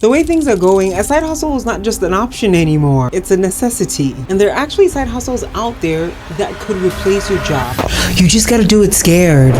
The way things are going, a side hustle is not just an option anymore, it's a necessity. And there are actually side hustles out there that could replace your job. You just gotta do it scared.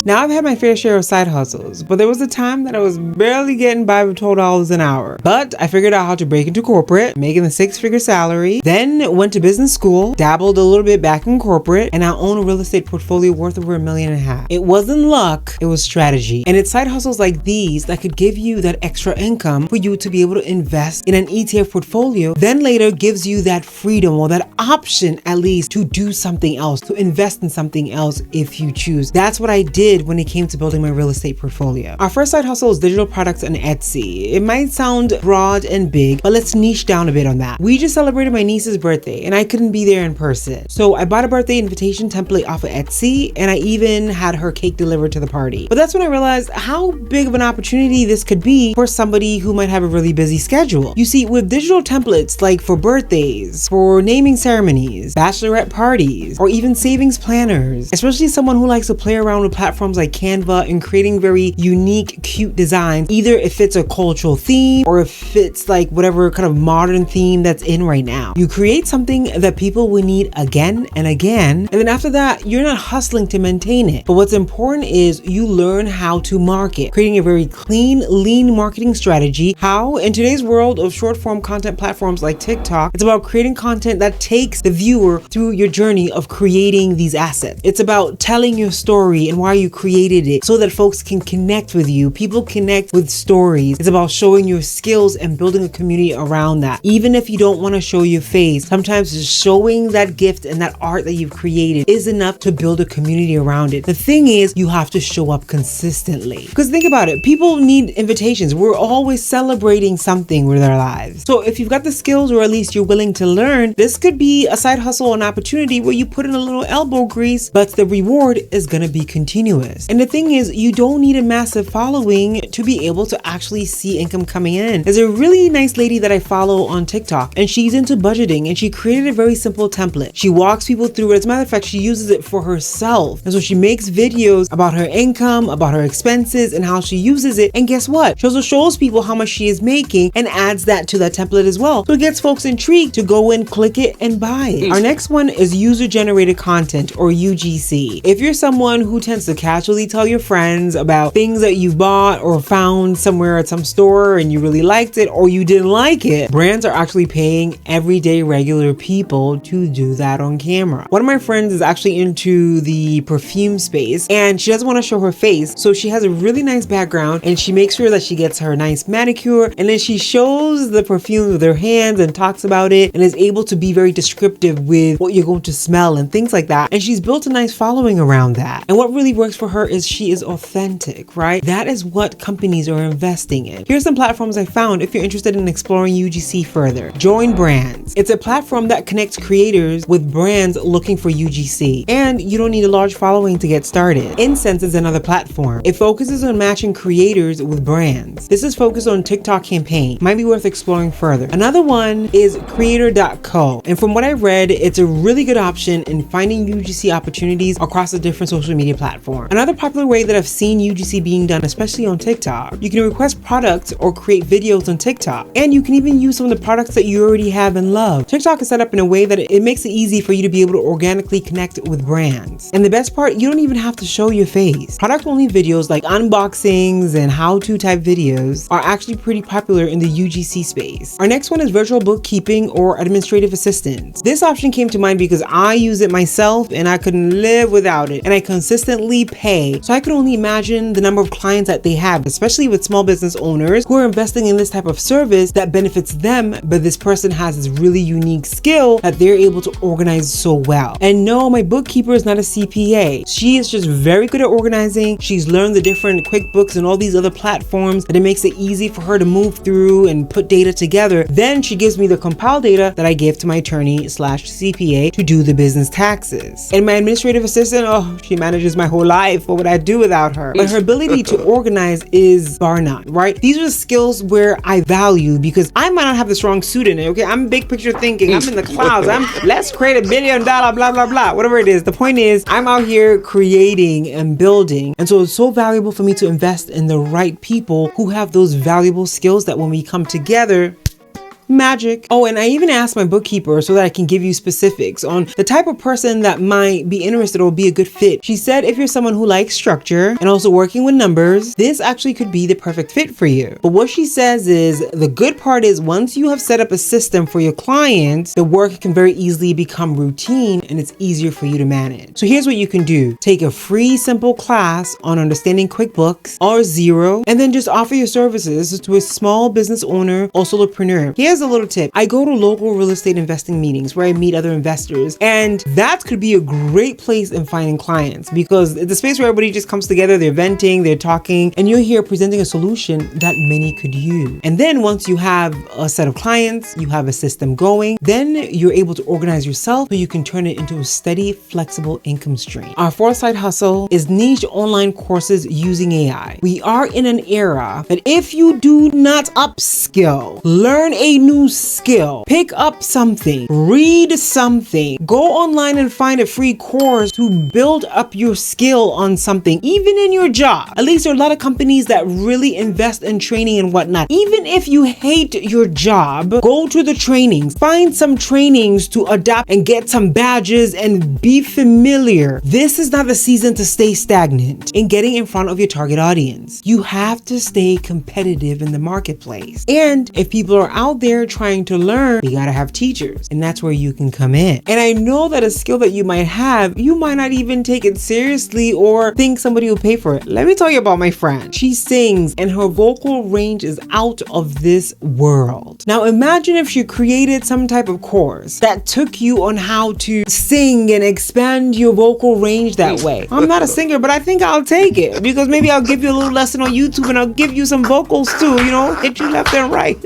Now, I've had my fair share of side hustles, but there was a time that I was barely getting by with $12 an hour. But I figured out how to break into corporate, making a 6-figure salary, then went to business school, dabbled a little bit back in corporate, and now own a real estate portfolio worth over $1.5 million. It wasn't luck, it was strategy. And it's side hustles like these that could give you that extra income for you to be able to invest in an ETF portfolio, then later gives you that freedom or that option at least to do something else, to invest in something else if you choose. That's what I did when it came to building my real estate portfolio. Our first side hustle is digital products on Etsy. It might sound broad and big, but let's niche down a bit on that. We just celebrated my niece's birthday and I couldn't be there in person. So I bought a birthday invitation template off of Etsy and I even had her cake delivered to the party. But that's when I realized how big of an opportunity this could be for somebody who might have a really busy schedule. You see, with digital templates like for birthdays, for naming ceremonies, bachelorette parties, or even savings planners, especially someone who likes to play around with platforms like Canva and creating very unique, cute designs, either if it's a cultural theme or if it's like whatever kind of modern theme that's in right now. You create something that people will need again and again, and then after that, you're not hustling to maintain it. But what's important is you learn how to market, creating a very clean, lean marketing strategy. How in today's world of short form content platforms like TikTok, it's about creating content that takes the viewer through your journey of creating these assets. It's about telling your story and why you created it so that folks can connect with you. People connect with stories. It's about showing your skills and building a community around that. Even if you don't want to show your face, sometimes just showing that gift and that art that you've created is enough to build a community around it. The thing is, you have to show up consistently. Because think about it, people need invitations. We're always celebrating something with our lives. So if you've got the skills or at least you're willing to learn, this could be a side hustle, an opportunity where you put in a little elbow grease, but the reward is going to be continuous. And the thing is, you don't need a massive following to be able to actually see income coming in. There's a really nice lady that I follow on TikTok and she's into budgeting and she created a very simple template. She walks people through it. As a matter of fact, she uses it for herself. And so she makes videos about her income, about her expenses and how she uses it. And guess what? She also shows people how much she is making and adds that to that template as well. So it gets folks intrigued to go in, click it and buy it. Our next one is user generated content or UGC. If you're someone who tends to casually tell your friends about things that you've bought or found somewhere at some store and you really liked it or you didn't like it, brands are actually paying everyday regular people to do that on camera. One of my friends is actually into the perfume space and she doesn't want to show her face, so she has a really nice background and she makes sure that she gets her nice manicure and then she shows the perfume with her hands and talks about it and is able to be very descriptive with what you're going to smell and things like that. And she's built a nice following around that. And what really works for her is she is authentic, right? That is what companies are investing in. Here's some platforms I found if you're interested in exploring UGC further. Join Brands. It's a platform that connects creators with brands looking for UGC. And you don't need a large following to get started. Incense is another platform. It focuses on matching creators with brands. This is focused on TikTok campaign. Might be worth exploring further. Another one is creator.co. And from what I read, it's a really good option in finding UGC opportunities across the different social media platforms. Another popular way that I've seen UGC being done, especially on TikTok, you can request products or create videos on TikTok. And you can even use some of the products that you already have and love. TikTok is set up in a way that it makes it easy for you to be able to organically connect with brands. And the best part, you don't even have to show your face. Product-only videos like unboxings and how-to type videos are actually pretty popular in the UGC space. Our next one is virtual bookkeeping or administrative assistance. This option came to mind because I use it myself and I couldn't live without it. And I consistently pay. So I could only imagine the number of clients that they have, especially with small business owners who are investing in this type of service that benefits them, but this person has this really unique skill that they're able to organize so well. And no, my bookkeeper is not a CPA. She is just very good at organizing. She's learned the different QuickBooks and all these other platforms that it makes it easy for her to move through and put data together. Then she gives me the compiled data that I give to my attorney/CPA to do the business taxes. And my administrative assistant, oh, she manages my whole life. life. What would I do without her? But her ability to organize is bar none, right? These are skills where I value because I might not have the strong suit in it, okay? I'm big picture thinking. I'm in the clouds. Let's create $1 billion, blah, blah, blah, whatever it is. The point is, I'm out here creating and building. And so it's so valuable for me to invest in the right people who have those valuable skills that when we come together, magic. Oh, and I even asked my bookkeeper so that I can give you specifics on the type of person that might be interested or be a good fit. She said if you're someone who likes structure and also working with numbers, this actually could be the perfect fit for you. But what she says is the good part is once you have set up a system for your clients, the work can very easily become routine and it's easier for you to manage. So here's what you can do. Take a free, simple class on understanding QuickBooks or Xero, and then just offer your services to a small business owner or solopreneur. Here's a little tip. I go to local real estate investing meetings where I meet other investors, and that could be a great place in finding clients because it's a space where everybody just comes together, they're venting, they're talking, and you're here presenting a solution that many could use. And then once you have a set of clients, you have a system going, then you're able to organize yourself so you can turn it into a steady, flexible income stream. Our fourth side hustle is niche online courses using AI. We are in an era that if you do not upskill, learn a new skill, pick up something, read something, go online and find a free course to build up your skill on something, even in your job. At least there are a lot of companies that really invest in training and whatnot. Even if you hate your job, go to the trainings, find some trainings to adapt and get some badges and be familiar. This is not the season to stay stagnant in getting in front of your target audience. You have to stay competitive in the marketplace. And if people are out there trying to learn, you gotta have teachers, and that's where you can come in. And I know that a skill that you might have, you might not even take it seriously or think somebody will pay for it. Let me tell you about my friend. She sings and her vocal range is out of this world. Now imagine if she created some type of course that took you on how to sing and expand your vocal range that way. I'm not a singer, but I think I'll take it because maybe I'll give you a little lesson on YouTube and I'll give you some vocals too, hit you left and right.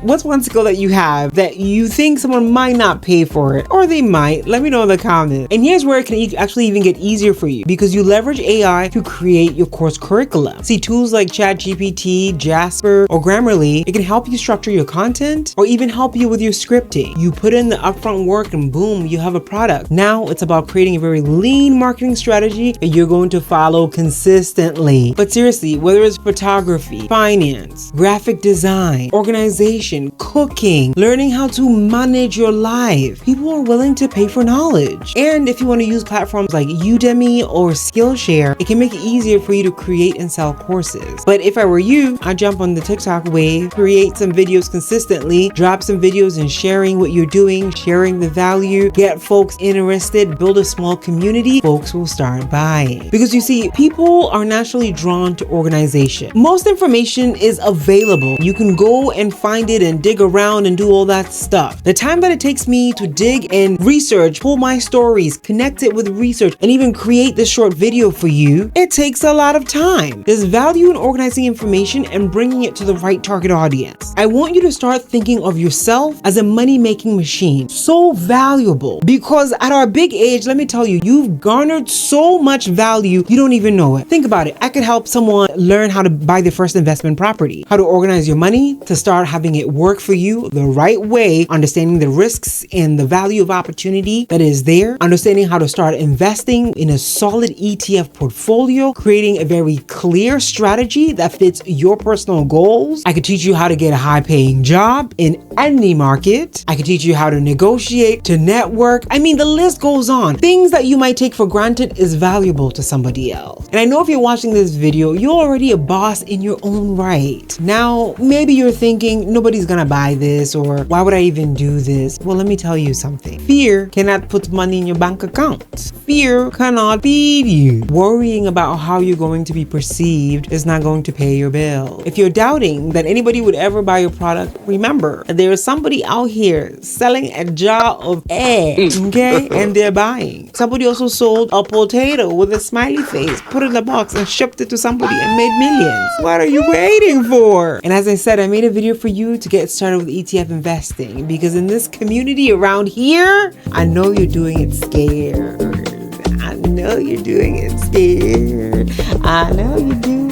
What's one skill that you have that you think someone might not pay for it, or they might? Let me know in the comments. And here's where it can actually even get easier for you because you leverage AI to create your course curriculum. See, tools like ChatGPT, Jasper, or Grammarly, it can help you structure your content or even help you with your scripting. You put in the upfront work and boom, you have a product. Now it's about creating a very lean marketing strategy that you're going to follow consistently. But seriously, whether it's photography, finance, graphic design, organization, cooking, learning how to manage your life, people are willing to pay for knowledge. And if you want to use platforms like Udemy or Skillshare, it can make it easier for you to create and sell courses. But if I were you, I'd jump on the TikTok wave, create some videos consistently, drop some videos and sharing what you're doing, sharing the value, get folks interested, build a small community, folks will start buying. Because you see, people are naturally drawn to organization. Most information is available. You can go and find it and dig around and do all that stuff. The time that it takes me to dig and research, pull my stories, connect it with research, and even create this short video for you, it takes a lot of time. There's value in organizing information and bringing it to the right target audience. I want you to start thinking of yourself as a money-making machine. So valuable because at our big age, let me tell you, you've garnered so much value, you don't even know it. Think about it. I could help someone learn how to buy their first investment property, how to organize your money, to start having it work for you the right way, understanding the risks and the value of opportunity that is there, understanding how to start investing in a solid ETF portfolio, creating a very clear strategy that fits your personal goals. I could teach you how to get a high-paying job in any market. I could teach you how to negotiate, to network. I mean, the list goes on. Things that you might take for granted is valuable to somebody else. And I know if you're watching this video, you're already a boss in your own right. Now, maybe you're thinking, nobody's gonna buy this, or why would I even do this? Well, let me tell you something. Fear cannot put money in your bank account. Fear cannot feed you. Worrying about how you're going to be perceived is not going to pay your bill. If you're doubting that anybody would ever buy your product, remember, there is somebody out here selling a jar of eggs, okay? And they're buying. Somebody also sold a potato with a smiley face, put it in a box and shipped it to somebody and made millions. What are you waiting for? And as I said, I made a video for you to get started with ETF investing because in this community around here, I know you're doing it scared. I know know you're doing it scared. I know you do